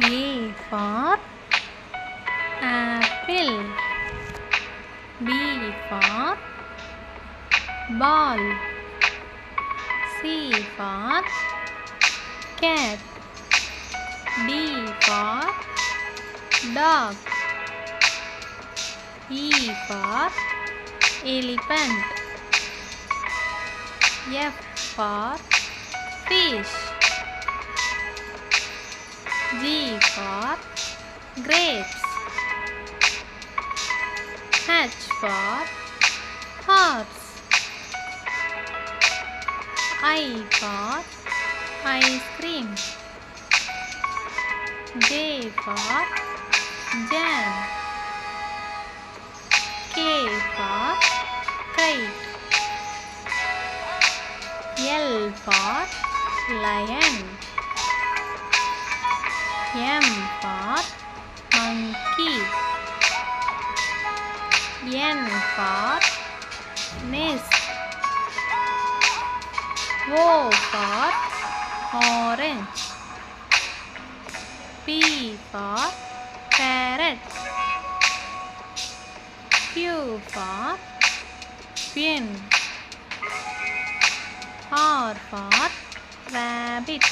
A for apple. B for ball. C for cat. D for dog. E for elephant. F for fish. G for grapes. H for horse. I for ice cream. J for jam. K for kite. L for lion. M for monkey. N for nest. O for orange. P for parrot. Q for queen. R for rabbit.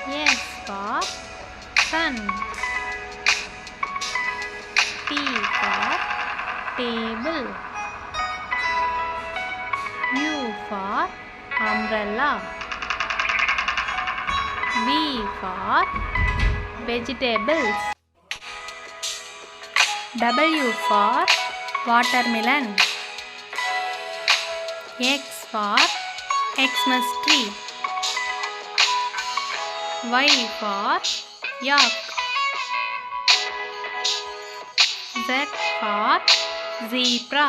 S for sun. T for table. U for umbrella. V for vegetables. W for watermelon. X for Xmas tree. Y for yak. Z for zebra.